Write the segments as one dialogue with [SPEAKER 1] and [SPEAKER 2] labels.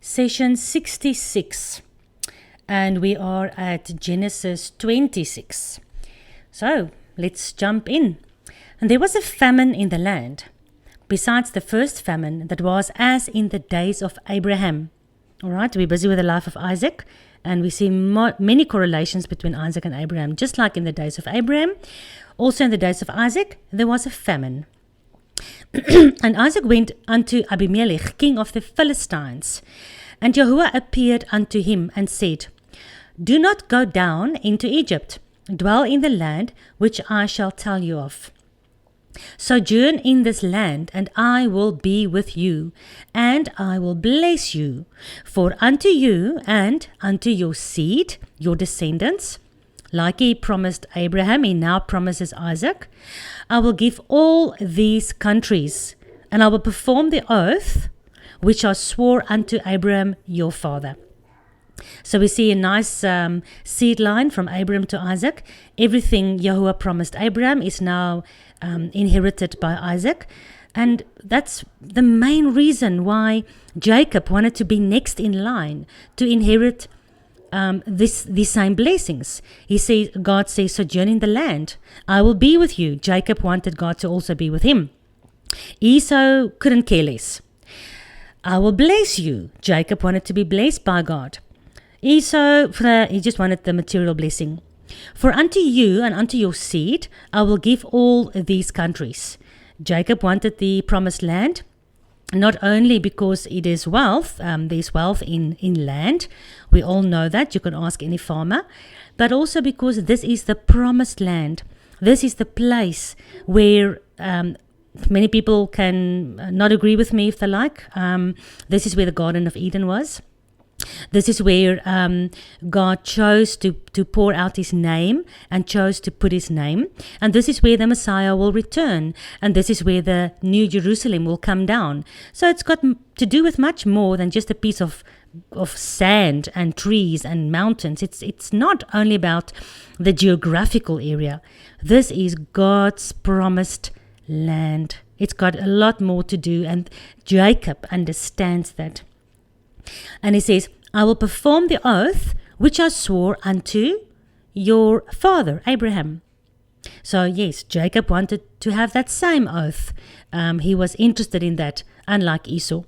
[SPEAKER 1] session 66, and we are at Genesis 26. So let's jump in. And there was a famine in the land, besides the first famine that was as in the days of Abraham. All right, we're busy with the life of Isaac, and we see many correlations between Isaac and Abraham. Just like in the days of Abraham, also in the days of Isaac, there was a famine. And Isaac went unto Abimelech, king of the Philistines. And Yahuwah appeared unto him and said, Do not go down into Egypt. Dwell in the land which I shall tell you of. Sojourn in this land, and I will be with you, and I will bless you. For unto you and unto your seed, your descendants, like he promised Abraham, he now promises Isaac, I will give all these countries, and I will perform the oath which I swore unto Abraham your father. So we see a nice seed line from Abraham to Isaac. Everything Yahuwah promised Abraham is now inherited by Isaac. And that's the main reason why Jacob wanted to be next in line to inherit these same blessings. God says, sojourn in the land. I will be with you. Jacob wanted God to also be with him. Esau couldn't care less. I will bless you. Jacob wanted to be blessed by God. Esau, he just wanted the material blessing. For unto you and unto your seed, I will give all these countries. Jacob wanted the promised land, not only because it is wealth, there's wealth in land. We all know that. You can ask any farmer. But also because this is the promised land. This is the place where many people can not agree with me if they like. This is where the Garden of Eden was. This is where God chose to pour out his name and chose to put his name. And this is where the Messiah will return. And this is where the New Jerusalem will come down. So it's got to do with much more than just a piece of sand and trees and mountains. It's not only about the geographical area. This is God's promised land. It's got a lot more to do, and Jacob understands that. And he says, I will perform the oath which I swore unto your father, Abraham. So yes, Jacob wanted to have that same oath. He was interested in that, unlike Esau.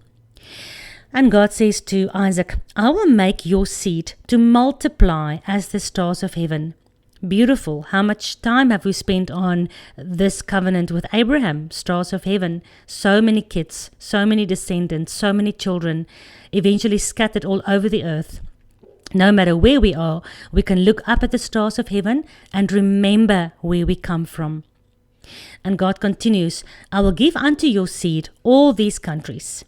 [SPEAKER 1] And God says to Isaac, I will make your seed to multiply as the stars of heaven. Beautiful. How much time have we spent on this covenant with Abraham? Stars of heaven. So many kids, so many descendants, so many children, eventually scattered all over the earth. No matter where we are, we can look up at the stars of heaven and remember where we come from. And God continues, I will give unto your seed all these countries.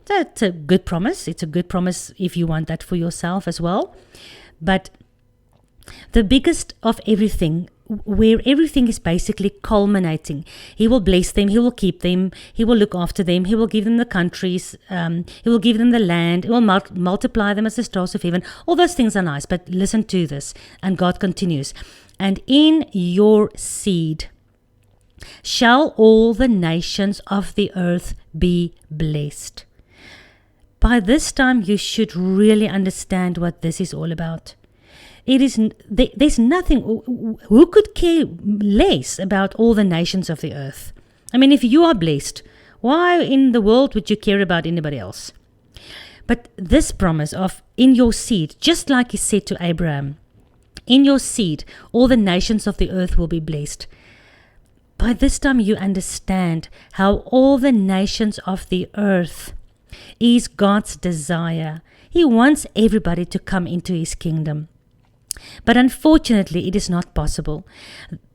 [SPEAKER 1] That's a good promise. It's a good promise if you want that for yourself as well. But the biggest of everything, where everything is basically culminating. He will bless them, he will keep them, he will look after them, he will give them the countries, he will give them the land, he will multiply them as the stars of heaven. All those things are nice, but listen to this. And God continues, and in your seed shall all the nations of the earth be blessed. By this time, you should really understand what this is all about. There's nothing, who could care less about all the nations of the earth? I mean, if you are blessed, why in the world would you care about anybody else? But this promise of in your seed, just like he said to Abraham, in your seed, all the nations of the earth will be blessed. By this time you understand how all the nations of the earth is God's desire. He wants everybody to come into his kingdom. But unfortunately, it is not possible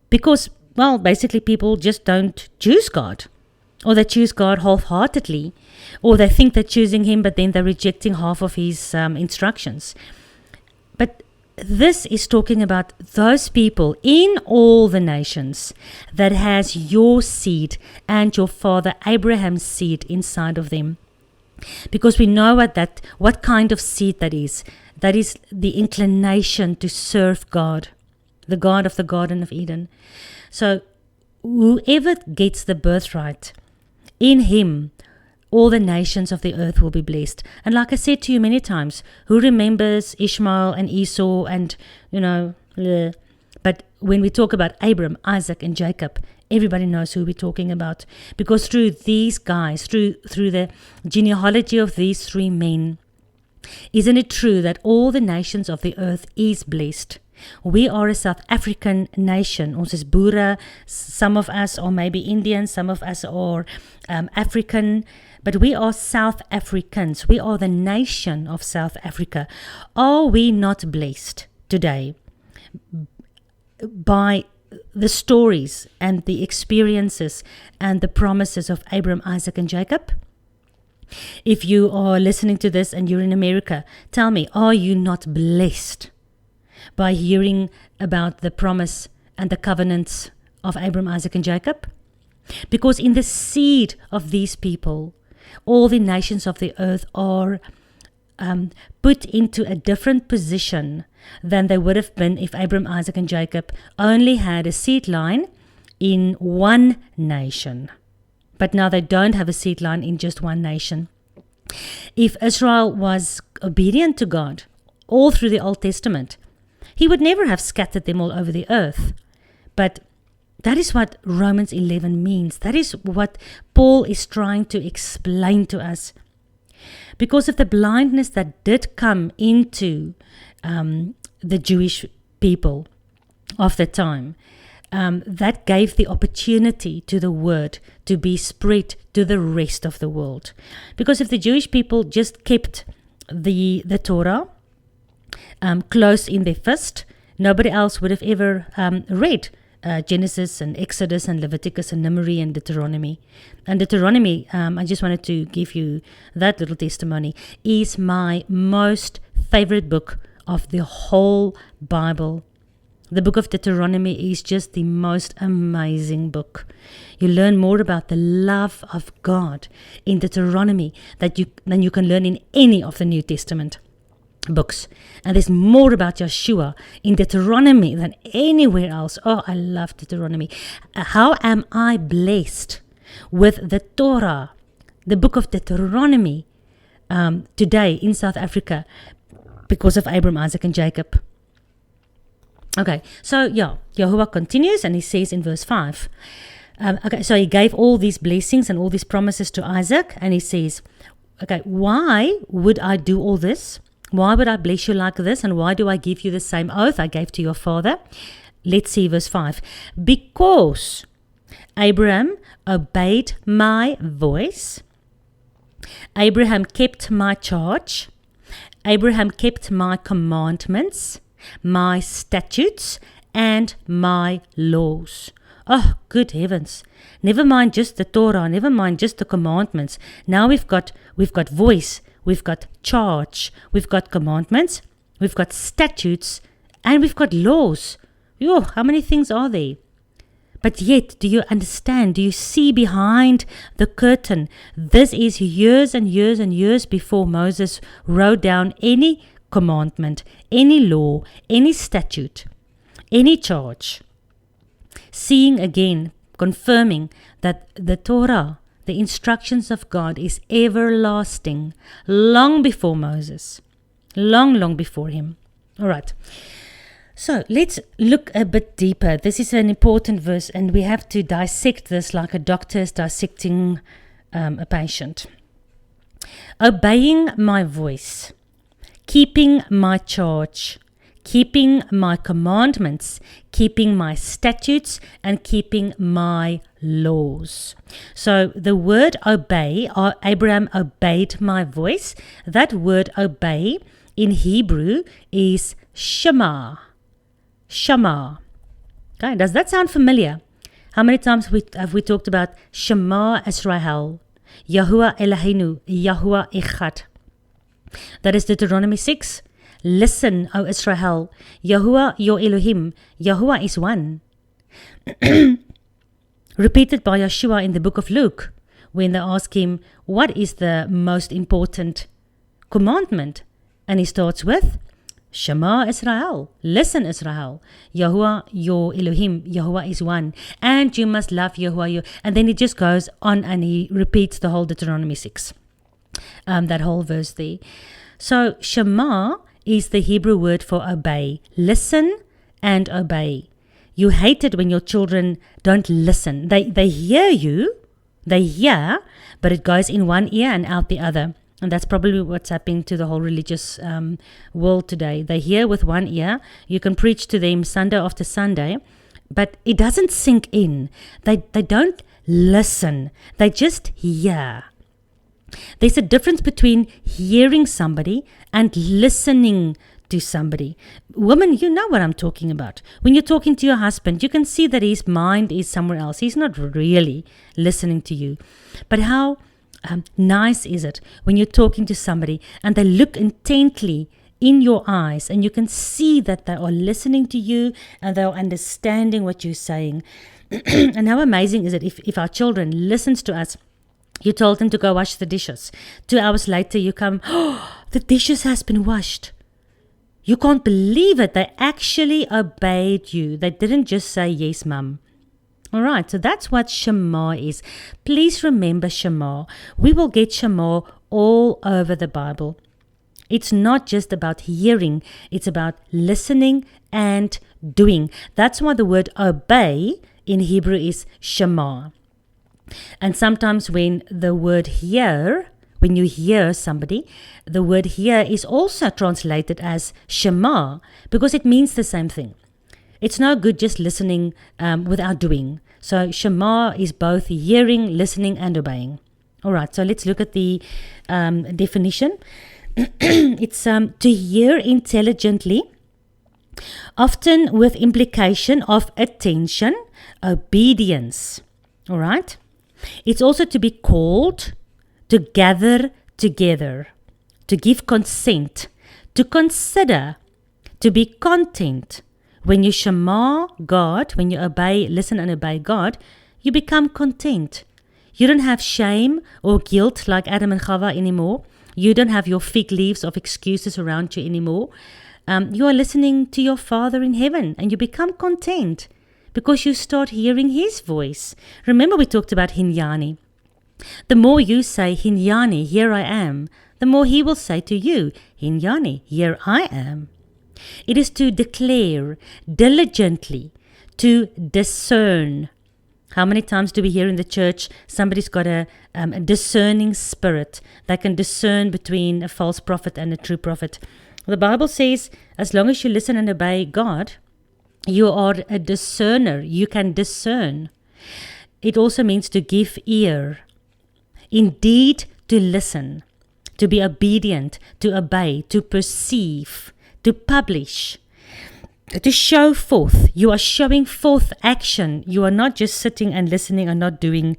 [SPEAKER 1] because, well, basically people just don't choose God, or they choose God half-heartedly, or they think they're choosing him, but then they're rejecting half of his instructions. But this is talking about those people in all the nations that has your seed and your father Abraham's seed inside of them. Because we know what kind of seed that is. That is the inclination to serve God, the God of the Garden of Eden. So whoever gets the birthright, in him all the nations of the earth will be blessed. And like I said to you many times, who remembers Ishmael and Esau and, but when we talk about Abram, Isaac and Jacob, everybody knows who we're talking about. Because through these guys, through the genealogy of these three men, isn't it true that all the nations of the earth is blessed? We are a South African nation. Ons is boere. Some of us are maybe Indian, some of us are African, but we are South Africans. We are the nation of South Africa. Are we not blessed today by the stories and the experiences and the promises of Abraham, Isaac, and Jacob? If you are listening to this and you're in America, tell me, are you not blessed by hearing about the promise and the covenants of Abraham, Isaac, and Jacob? Because in the seed of these people, all the nations of the earth are put into a different position than they would have been if Abraham, Isaac, and Jacob only had a seed line in one nation. But now they don't have a seed line in just one nation. If Israel was obedient to God all through the Old Testament, He would never have scattered them all over the earth. But that is what Romans 11 means. That is what Paul is trying to explain to us. Because of the blindness that did come into the Jewish people of the time, that gave the opportunity to the word to be spread to the rest of the world. Because if the Jewish people just kept the Torah close in their fist, nobody else would have ever read Genesis and Exodus and Leviticus and Numeri and Deuteronomy. And Deuteronomy, I just wanted to give you that little testimony, is my most favorite book of the whole Bible. The book of Deuteronomy is just the most amazing book. You learn more about the love of God in Deuteronomy than you can learn in any of the New Testament books. And there's more about Yeshua in Deuteronomy than anywhere else. Oh, I love Deuteronomy. How am I blessed with the Torah, the book of Deuteronomy, today in South Africa because of Abraham, Isaac, and Jacob? Okay, so Yahuwah continues and he says in verse 5, so he gave all these blessings and all these promises to Isaac, and he says, okay, why would I do all this? Why would I bless you like this? And why do I give you the same oath I gave to your father? Let's see verse 5. Because Abraham obeyed my voice, Abraham kept my charge, Abraham kept my commandments, my statutes, and my laws. Oh, good heavens. Never mind just the Torah, never mind just the commandments. Now we've got voice, we've got charge, we've got commandments, we've got statutes, and we've got laws. Yo, how many things are there? But yet, do you understand? Do you see behind the curtain? This is years and years and years before Moses wrote down any commandment, any law, any statute, any charge. Seeing again, confirming that the Torah, the instructions of God, is everlasting, long before Moses, long before him. All right. So let's look a bit deeper. This is an important verse, and we have to dissect this like a doctor is dissecting a patient. Obeying my voice, keeping my charge, keeping my commandments, keeping my statutes, and keeping my laws. So the word obey, or Abraham obeyed my voice, that word obey in Hebrew is Shema. Shema. Okay, does that sound familiar? How many times have we talked about Shema Israel, Yahuwah Eloheinu, Yahuwah Echad? That is Deuteronomy 6. Listen, O Israel, Yahuwah your Elohim, Yahuwah is one. Repeated by Yeshua in the book of Luke, when they ask him, what is the most important commandment? And he starts with, Shema Israel. Listen, Israel. Yahuwah, your Elohim, Yahuwah is one. And you must love Yahuwah. And then it just goes on and he repeats the whole Deuteronomy 6. That whole verse there. So Shema is the Hebrew word for obey. Listen and obey. You hate it when your children don't listen. They hear you. They hear, but it goes in one ear and out the other. And that's probably what's happening to the whole religious world today. They hear with one ear. You can preach to them Sunday after Sunday, but it doesn't sink in. They don't listen. They just hear. There's a difference between hearing somebody and listening to somebody. Women, you know what I'm talking about. When you're talking to your husband, you can see that his mind is somewhere else. He's not really listening to you. But how nice is it when you're talking to somebody and they look intently in your eyes and you can see that they are listening to you and they're understanding what you're saying. And how amazing is it if our children listens to us. You told them to go wash the dishes. 2 hours later you come, oh, the dishes has been washed. You can't believe it. They actually obeyed you. They didn't just say, yes, mum. All right, so that's what Shema is. Please remember Shema. We will get Shema all over the Bible. It's not just about hearing. It's about listening and doing. That's why the word obey in Hebrew is Shema. And sometimes when the word hear, when you hear somebody, the word hear is also translated as Shema because it means the same thing. It's no good just listening without doing. So Shema is both hearing, listening, and obeying. All right, so let's look at the definition. It's to hear intelligently, often with implication of attention, obedience. All right? It's also to be called, to gather together, to give consent, to consider, to be content. When you Shema God, when you obey, listen and obey God, you become content. You don't have shame or guilt like Adam and Chava anymore. You don't have your fig leaves of excuses around you anymore. You are listening to your Father in heaven and you become content because you start hearing His voice. Remember we talked about Hinyani. The more you say, Hinyani, here I am, the more He will say to you, Hinyani, here I am. It is to declare diligently, to discern. How many times do we hear in the church somebody's got a discerning spirit? They can discern between a false prophet and a true prophet. The Bible says, as long as you listen and obey God, you are a discerner. You can discern. It also means to give ear. Indeed, to listen, to be obedient, to obey, to perceive, to publish, to show forth. You are showing forth action. You are not just sitting and listening and not doing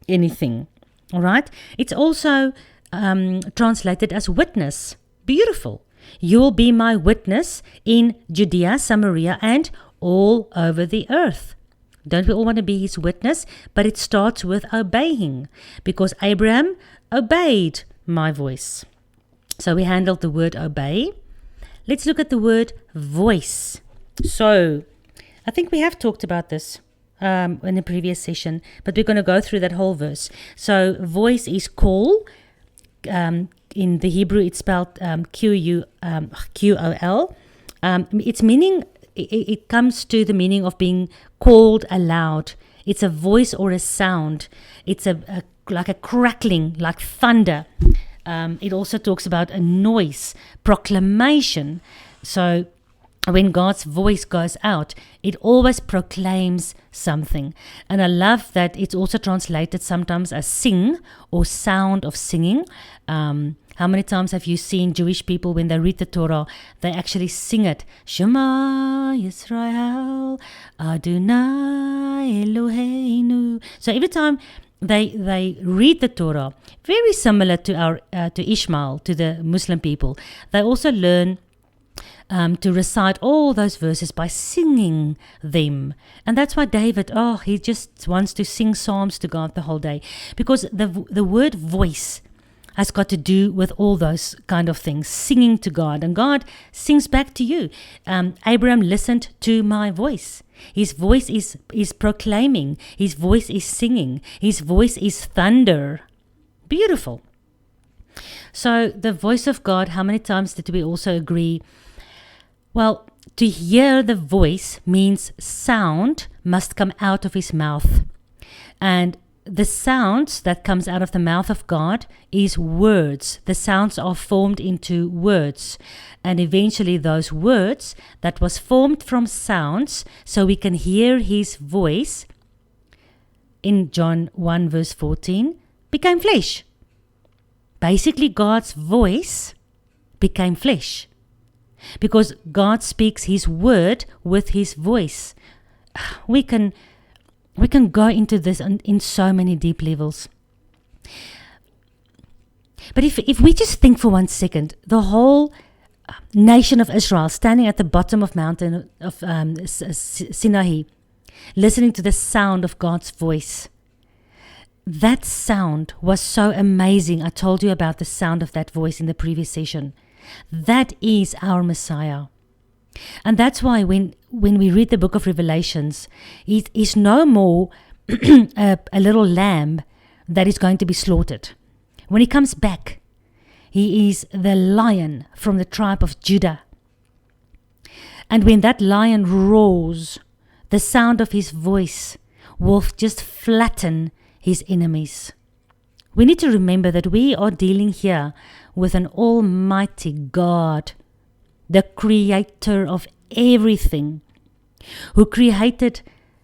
[SPEAKER 1] anything. All right? It's also translated as witness. Beautiful. You will be my witness in Judea, Samaria, and all over the earth. Don't we all want to be His witness? But it starts with obeying, because Abraham obeyed my voice. So we handled the word obey. Let's look at the word voice. So I think we have talked about this in a previous session, but we're going to go through that whole verse. So voice is call. In the Hebrew, it's spelled Q-O-L. Its meaning, it comes to the meaning of being called aloud. It's a voice or a sound. It's like a crackling, like thunder. It also talks about a noise, proclamation. So when God's voice goes out, it always proclaims something. And I love that it's also translated sometimes as sing or sound of singing. How many times have you seen Jewish people when they read the Torah, they actually sing it? Shema Yisrael, Adonai Eloheinu. So every time they read the Torah, very similar to to Ishmael, to the Muslim people, they also learn to recite all those verses by singing them. And that's why David, he just wants to sing psalms to God the whole day. Because the word voice has got to do with all those kind of things, singing to God, and God sings back to you. Abraham listened to my voice. His voice is proclaiming. His voice is singing. His voice is thunder. Beautiful. So the voice of God, how many times did we also agree? Well, to hear the voice means sound must come out of his mouth. And the sounds that comes out of the mouth of God is words. The sounds are formed into words. And eventually those words that was formed from sounds, so we can hear his voice, in John 1 verse 14, became flesh. Basically, God's voice became flesh. Because God speaks his word with his voice. We can go into this in so many deep levels. But if we just think for 1 second, the whole nation of Israel standing at the bottom of mountain of Sinai, listening to the sound of God's voice. That sound was so amazing. I told you about the sound of that voice in the previous session. That is our Messiah. And that's why when we read the book of Revelations, it is no more a little lamb that is going to be slaughtered. When he comes back, he is the lion from the tribe of Judah. And when that lion roars, the sound of his voice will just flatten his enemies. We need to remember that we are dealing here with an almighty God, the creator of everything, who created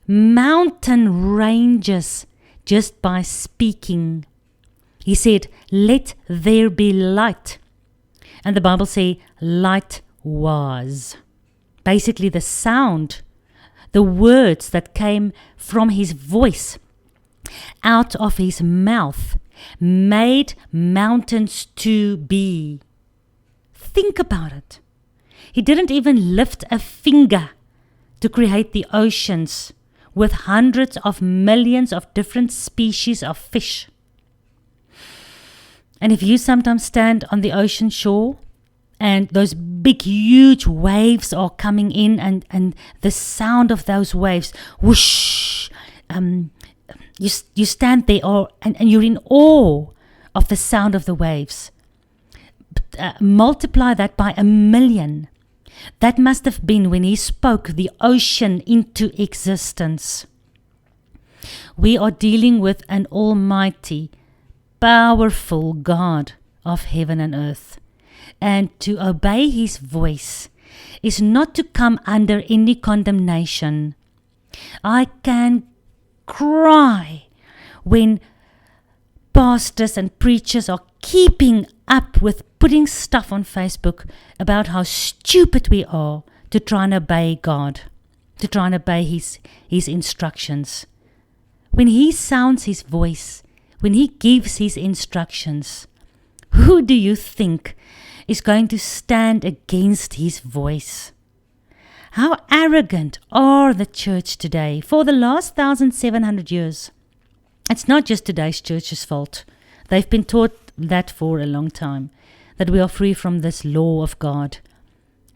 [SPEAKER 1] mountain ranges just by speaking. He said, "Let there be light." And the Bible says, light was. Basically the sound, the words that came from his voice, out of his mouth, made mountains to be. Think about it. He didn't even lift a finger to create the oceans with hundreds of millions of different species of fish. And if you sometimes stand on the ocean shore and those big, huge waves are coming in and the sound of those waves, whoosh, you stand there and you're in awe of the sound of the waves. Multiply that by 1,000,000. That must have been when he spoke the ocean into existence. We are dealing with an almighty, powerful God of heaven and earth. And to obey his voice is not to come under any condemnation. I can cry when pastors and preachers are keeping up with putting stuff on Facebook about how stupid we are to try and obey God, to try and obey his instructions. When he sounds his voice, when he gives his instructions, who do you think is going to stand against his voice? How arrogant are the church today for the last 1,700 years? It's not just today's church's fault. They've been taught that for a long time, that we are free from this law of God.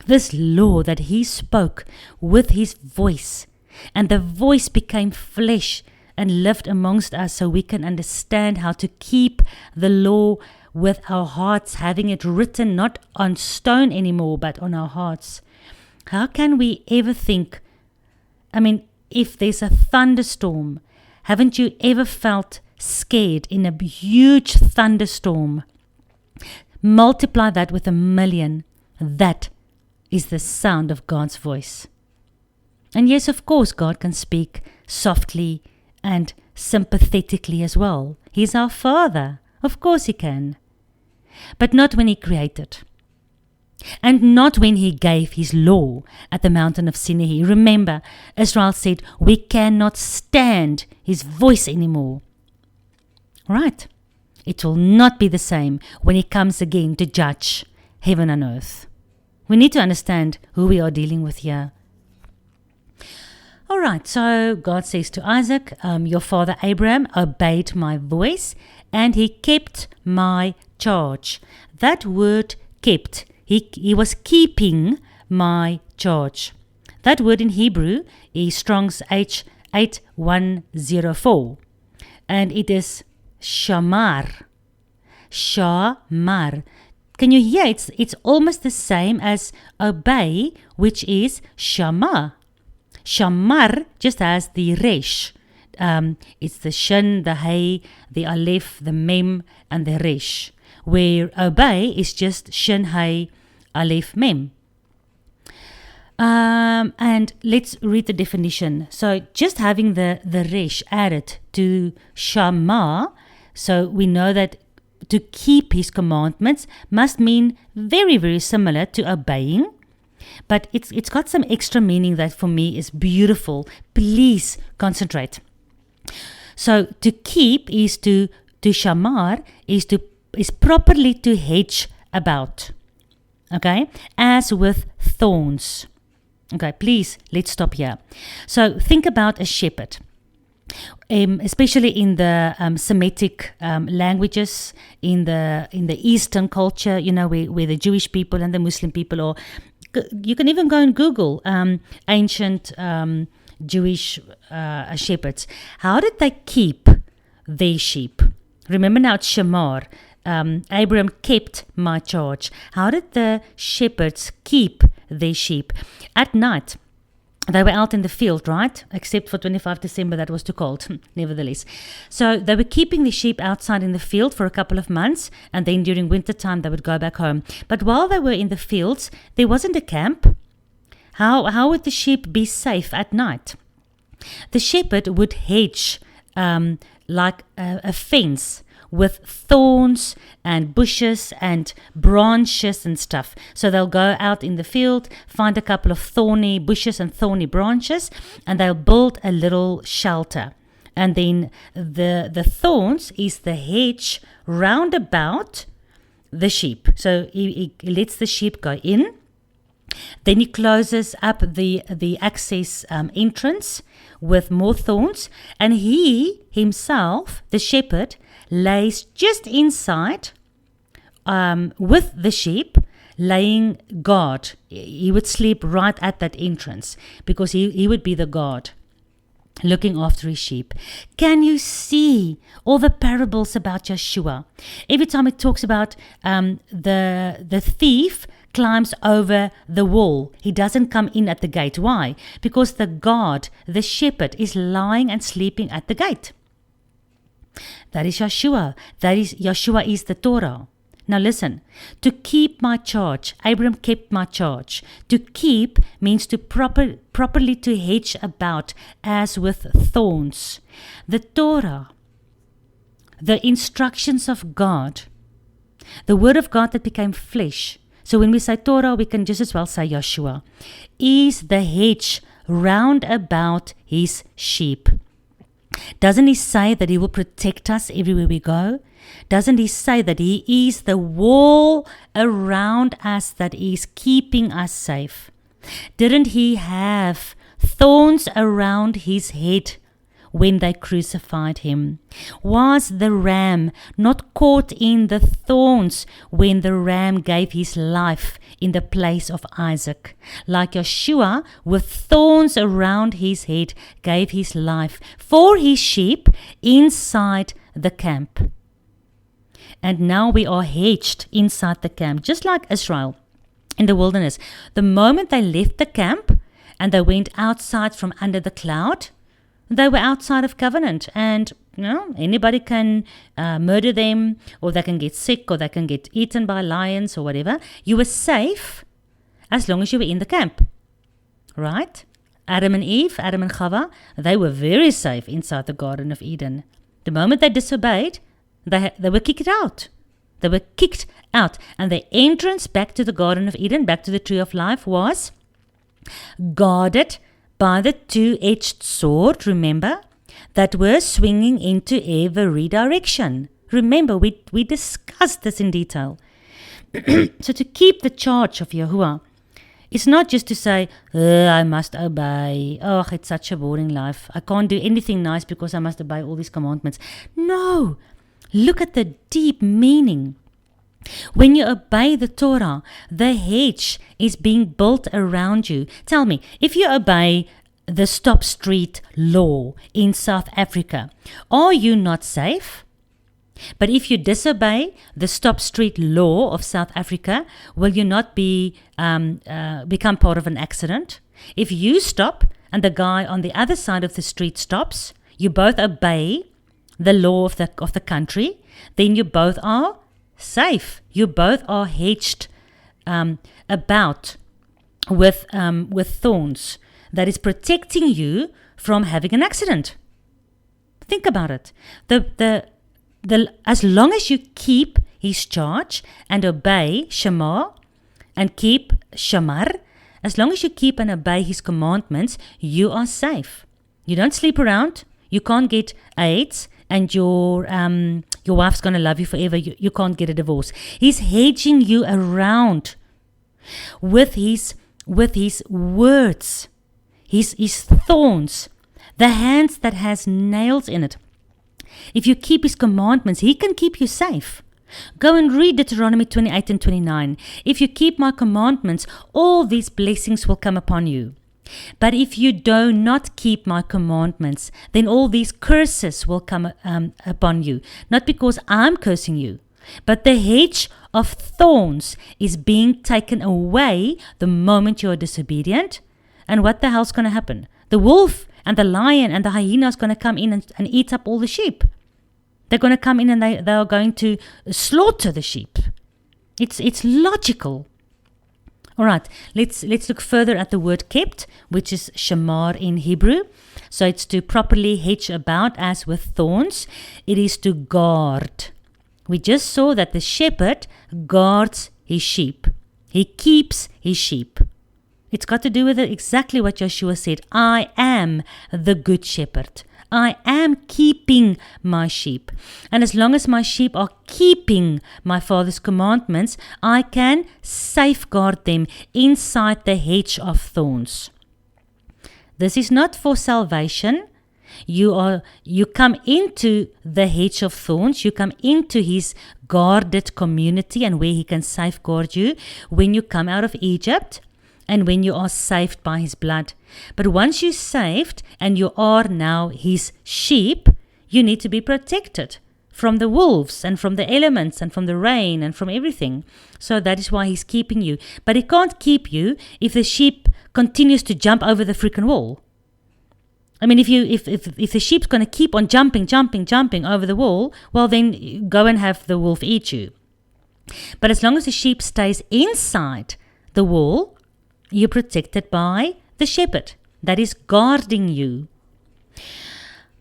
[SPEAKER 1] This law that he spoke with his voice, and the voice became flesh and lived amongst us so we can understand how to keep the law with our hearts, having it written not on stone anymore, but on our hearts. How can we ever think, if there's a thunderstorm, haven't you ever felt scared in a huge thunderstorm? Multiply that with 1,000,000. That is the sound of God's voice. And yes, of course, God can speak softly and sympathetically as well. He's our Father. Of course he can. But not when he created. And not when he gave his law at the mountain of Sinai. Remember, Israel said, we cannot stand his voice anymore. Right. It will not be the same when he comes again to judge heaven and earth. We need to understand who we are dealing with here. All right, so God says to Isaac, your father Abraham obeyed my voice and he kept my charge. That word kept, he was keeping my charge. That word in Hebrew is Strong's H8104, and it is shamar. Shamar. Can you hear? It's almost the same as obey, which is shama. Shamar just has the resh. It's the shin, the hay, the aleph, the mem, and the resh. Where obey is just shin, hay, aleph, mem. And let's read the definition. So just having the resh added to shama, so we know that to keep his commandments must mean very, very similar to obeying. But it's got some extra meaning that for me is beautiful. Please concentrate. So to keep is to shamar is properly to hedge about. Okay? As with thorns. Okay, please, let's stop here. So think about a shepherd. Especially in the Semitic languages, in the Eastern culture, where the Jewish people and the Muslim people, or you can even go and Google ancient Jewish shepherds. How did they keep their sheep? Remember now it's Shamar. Abraham kept my charge. How did the shepherds keep their sheep? At night, they were out in the field, right? Except for 25 December, that was too cold, nevertheless. So they were keeping the sheep outside in the field for a couple of months, and then during winter time, they would go back home. But while they were in the fields, there wasn't a camp. How would the sheep be safe at night? The shepherd would hedge like a fence with thorns and bushes and branches and stuff. So they'll go out in the field, find a couple of thorny bushes and thorny branches, and they'll build a little shelter. And then the thorns is the hedge round about the sheep. So he lets the sheep go in. Then he closes up the access entrance with more thorns, and he himself, the shepherd, lays just inside with the sheep, laying guard. He would sleep right at that entrance because he would be the guard looking after his sheep. Can you see all the parables about Yeshua? Every time it talks about the thief climbs over the wall. He doesn't come in at the gate. Why? Because the guard, the shepherd, is lying and sleeping at the gate. That is Yeshua. Yeshua is the Torah. Now listen, to keep my charge. Abraham kept my charge. To keep means to properly to hedge about as with thorns. The Torah, the instructions of God, the word of God that became flesh. So when we say Torah, we can just as well say Yeshua, is the hedge round about his sheep. Doesn't he say that he will protect us everywhere we go? Doesn't he say that he is the wall around us that is keeping us safe? Didn't he have thorns around his head when they crucified him? Was the ram not caught in the thorns when the ram gave his life in the place of Isaac? Like Yeshua, with thorns around his head, gave his life for his sheep inside the camp. And now we are hedged inside the camp, just like Israel in the wilderness. The moment they left the camp and they went outside from under the cloud, they were outside of covenant, and anybody can murder them, or they can get sick, or they can get eaten by lions or whatever. You were safe as long as you were in the camp, right? Adam and Eve, Adam and Chava, they were very safe inside the Garden of Eden. The moment they disobeyed, they were kicked out. They were kicked out, and the entrance back to the Garden of Eden, back to the tree of life, was guarded by the two-edged sword, remember, that were swinging into every direction. Remember, we discussed this in detail. So to keep the charge of Yahuwah, it's not just to say, I must obey. Oh, it's such a boring life. I can't do anything nice because I must obey all these commandments. No, Look at the deep meaning. When you obey the Torah, the hedge is being built around you. Tell me, if you obey the stop street law in South Africa, are you not safe? But if you disobey the stop street law of South Africa, will you not become part of an accident? If you stop and the guy on the other side of the street stops, you both obey the law of the country, then you both are safe. You both are hedged about with thorns that is protecting you from having an accident. Think about it. As long as you keep his charge and obey Shema and keep Shamar, as long as you keep and obey his commandments, you are safe. You don't sleep around. You can't get AIDS, and your wife's going to love you forever. You can't get a divorce. He's hedging you around with his words, his thorns, the hands that has nails in it. If you keep his commandments, he can keep you safe. Go and read Deuteronomy 28 and 29. If you keep my commandments, all these blessings will come upon you. But if you do not keep my commandments, then all these curses will come upon you. Not because I'm cursing you, but the hedge of thorns is being taken away the moment you are disobedient. And what the hell's going to happen? The wolf and the lion and the hyena is going to come in and eat up all the sheep. They're going to come in and they are going to slaughter the sheep. It's logical. All right, let's look further at the word kept, which is shamar in Hebrew. So it's to properly hedge about as with thorns. It is to guard. We just saw that the shepherd guards his sheep. He keeps his sheep. It's got to do with exactly what Joshua said. I am the good shepherd. I am keeping my sheep. And as long as my sheep are keeping my Father's commandments, I can safeguard them inside the hedge of thorns. This is not for salvation. You come into the hedge of thorns. You come into his guarded community and where he can safeguard you when you come out of Egypt and when you are saved by his blood. But once you're saved and you are now his sheep, you need to be protected from the wolves and from the elements and from the rain and from everything. So that is why he's keeping you. But he can't keep you if the sheep continues to jump over the freaking wall. I mean, if the sheep's going to keep on jumping over the wall, well, then go and have the wolf eat you. But as long as the sheep stays inside the wall, you're protected by the shepherd that is guarding you.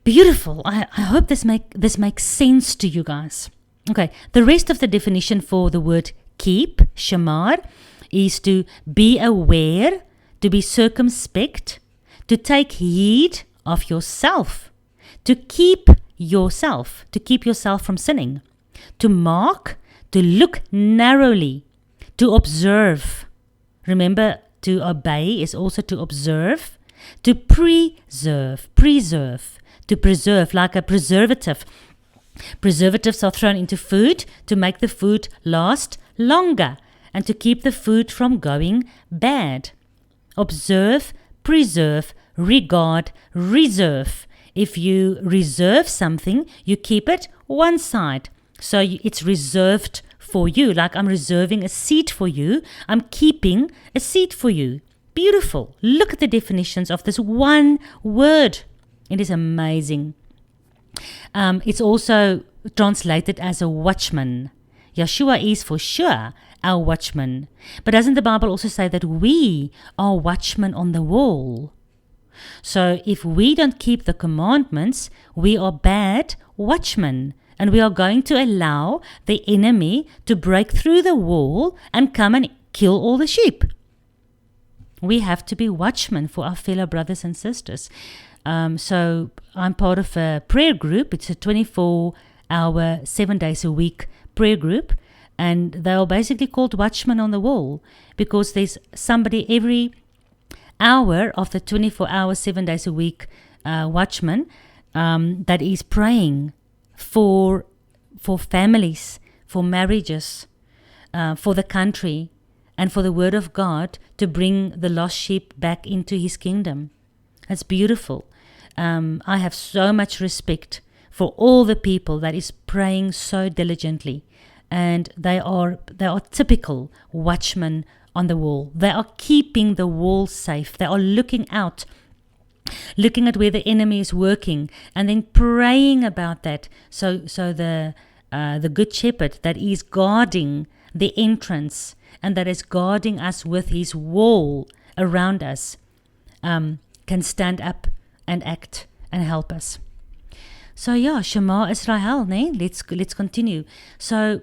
[SPEAKER 1] Beautiful. I hope this makes sense to you guys. Okay, the rest of the definition for the word keep, shamar, is to be aware, to be circumspect, to take heed of yourself, to keep yourself from sinning, to mark, to look narrowly, to observe. Remember, to obey is also to observe, to preserve, to preserve, like a preservative. Preservatives are thrown into food to make the food last longer and to keep the food from going bad. Observe, preserve, regard, reserve. If you reserve something, you keep it one side. So it's reserved for you, like I'm reserving a seat for you. I'm keeping a seat for you. Beautiful. Look at the definitions of this one word. It is amazing. It's also translated as a watchman. Yeshua is for sure our watchman. But doesn't the Bible also say that we are watchmen on the wall? So if we don't keep the commandments, we are bad watchmen. And we are going to allow the enemy to break through the wall and come and kill all the sheep. We have to be watchmen for our fellow brothers and sisters. So I'm part of a prayer group. It's a 24-hour, 7 days a week prayer group. And they are basically called watchmen on the wall because there's somebody every hour of the 24-hour, 7 days a week watchman that is praying for for families, for marriages, for the country, and for the word of God to bring the lost sheep back into his kingdom. That's beautiful. I have so much respect for all the people that is praying so diligently, and they are typical watchmen on the wall. They are keeping the wall safe. They are looking out, looking at where the enemy is working, and then praying about that. So the good shepherd that is guarding the entrance and that is guarding us with his wall around us can stand up and act and help us. So yeah, Shema Israel, ne? Let's continue. So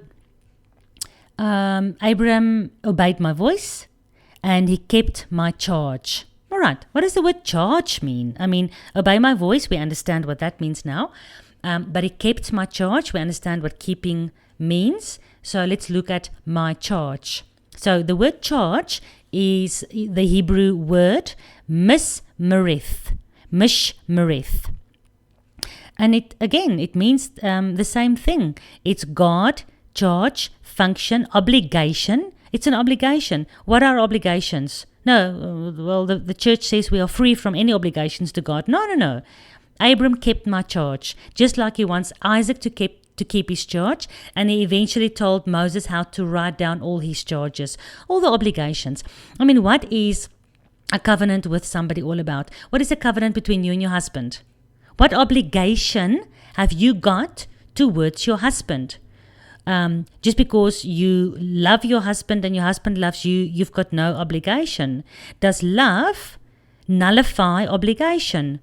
[SPEAKER 1] Abraham obeyed my voice and he kept my charge. All right, what does the word charge mean? I mean, obey my voice, we understand what that means now. But he kept my charge, we understand what keeping means. So let's look at my charge. So the word charge is the Hebrew word mishmereth. And it means the same thing. It's guard, charge, function, obligation. It's an obligation. What are obligations? No, well, the church says we are free from any obligations to God. No. Abram kept my charge, just like he wants Isaac to keep his charge, and he eventually told Moses how to write down all his charges, all the obligations. I mean, what is a covenant with somebody all about? What is a covenant between you and your husband? What obligation have you got towards your husband? Just because you love your husband and your husband loves you, you've got no obligation. Does love nullify obligation?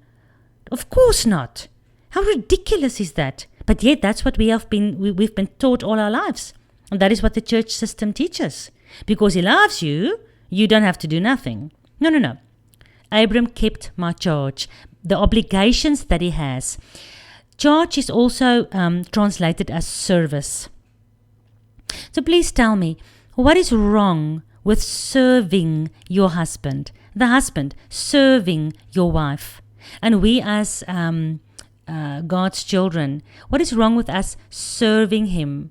[SPEAKER 1] Of course not. How ridiculous is that? But yet that's what we've been taught all our lives. And that is what the church system teaches. Because he loves you, you don't have to do nothing. No. Abram kept my charge, the obligations that he has. Charge is also translated as service. So please tell me, what is wrong with serving your husband? The husband serving your wife. And we as God's children, what is wrong with us serving him?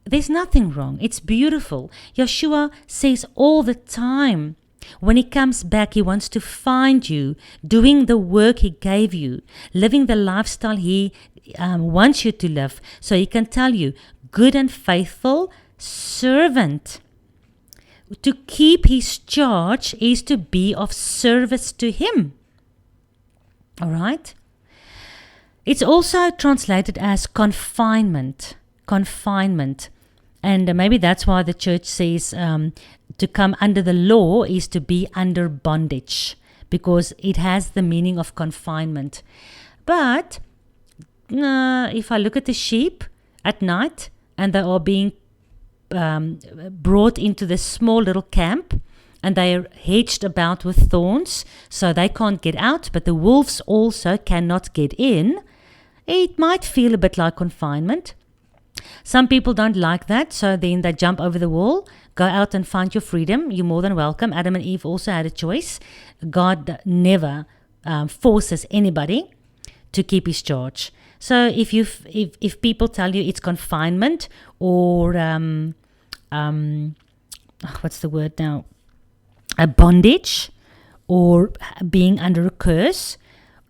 [SPEAKER 1] There's nothing wrong. It's beautiful. Yeshua says all the time, when he comes back, he wants to find you doing the work he gave you, living the lifestyle he wants you to live, so he can tell you, good and faithful servant. To keep his charge is to be of service to him. All right? It's also translated as confinement. And maybe that's why the church says to come under the law is to be under bondage, because it has the meaning of confinement. But if I look at the sheep at night and they are being brought into this small little camp, and they are hedged about with thorns, so they can't get out, but the wolves also cannot get in, it might feel a bit like confinement. Some people don't like that, so then they jump over the wall, go out and find your freedom. You're more than welcome. Adam and Eve also had a choice. God never forces anybody to keep his charge. So if people tell you it's confinement or what's the word now? A bondage or being under a curse,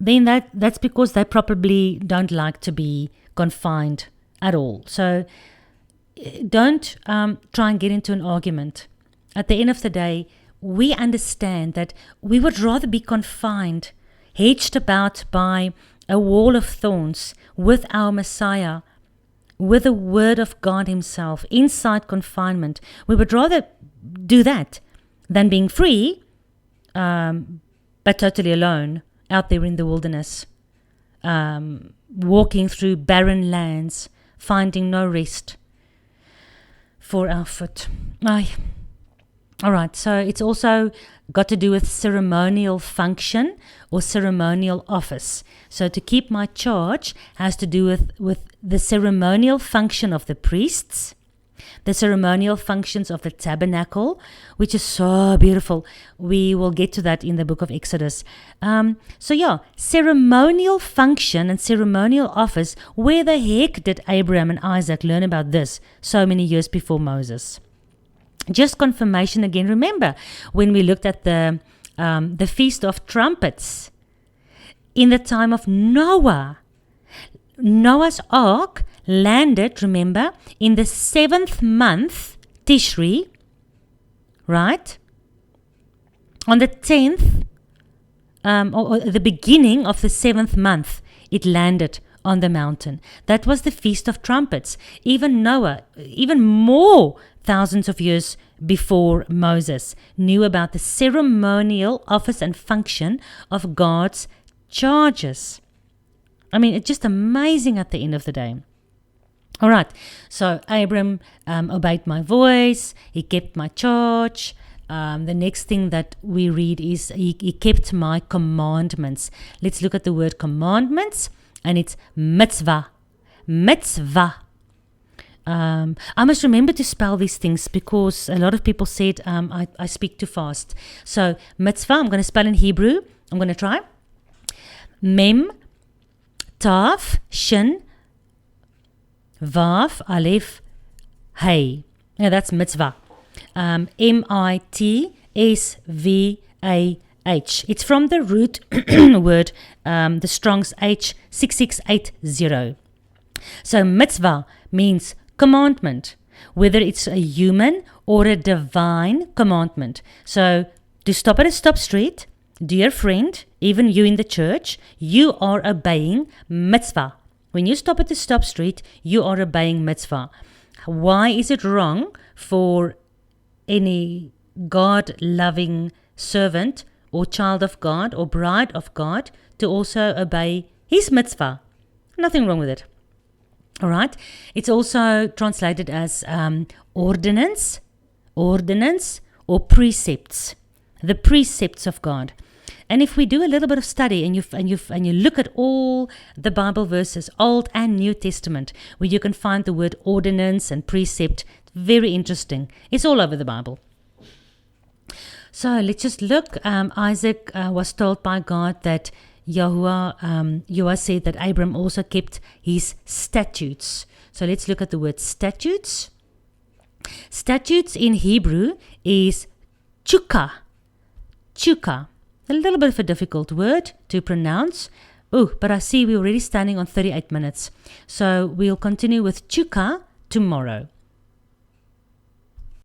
[SPEAKER 1] then that's because they probably don't like to be confined at all. So don't try and get into an argument. At the end of the day, we understand that we would rather be confined, hedged about by a wall of thorns with our Messiah, with the word of God himself, inside confinement. We would rather do that than being free, but totally alone, out there in the wilderness, walking through barren lands, finding no rest for our foot. All right, so it's also got to do with ceremonial function or ceremonial office. So to keep my charge has to do with the ceremonial function of the priests, The ceremonial functions of the tabernacle, which is so beautiful. We will get to that in the book of Exodus. Ceremonial function and ceremonial office. Where the heck did Abraham and Isaac learn about this so many years before Moses? Just confirmation again. Remember when we looked at the Feast of Trumpets in the time of Noah. Noah's Ark landed, remember, in the 7th month, Tishri, right? On the 10th, or the beginning of the 7th month, it landed on the mountain. That was the Feast of Trumpets. Even Noah, even more thousands of years before Moses, knew about the ceremonial office and function of God's charges. I mean, it's just amazing at the end of the day. All right, so Abram obeyed my voice. He kept my charge. The next thing that we read is he kept my commandments. Let's look at the word commandments, and it's mitzvah. Mitzvah. I must remember to spell these things because a lot of people said I speak too fast. So mitzvah, I'm going to spell in Hebrew. I'm going to try. Mem, Taf, Shin, Vav, Aleph, Hey. Now that's mitzvah. M-I-T-S-V-A-H. It's from the root word, the Strong's H6680. So mitzvah means commandment, whether it's a human or a divine commandment. So to stop at a stop street, dear friend, even you in the church, you are obeying mitzvah. When you stop at the stop street, you are obeying mitzvah. Why is it wrong for any God-loving servant or child of God or bride of God to also obey his mitzvah? Nothing wrong with it. All right. It's also translated as ordinance, or precepts, the precepts of God. And if we do a little bit of study and you look at all the Bible verses, Old and New Testament, where you can find the word ordinance and precept, very interesting. It's all over the Bible. So let's just look. Isaac was told by God that Yahweh said that Abram also kept his statutes. So let's look at the word statutes. Statutes in Hebrew is chukah. Chukah. A little bit of a difficult word to pronounce. Oh, but I see we're already standing on 38 minutes. So we'll continue with chukah tomorrow.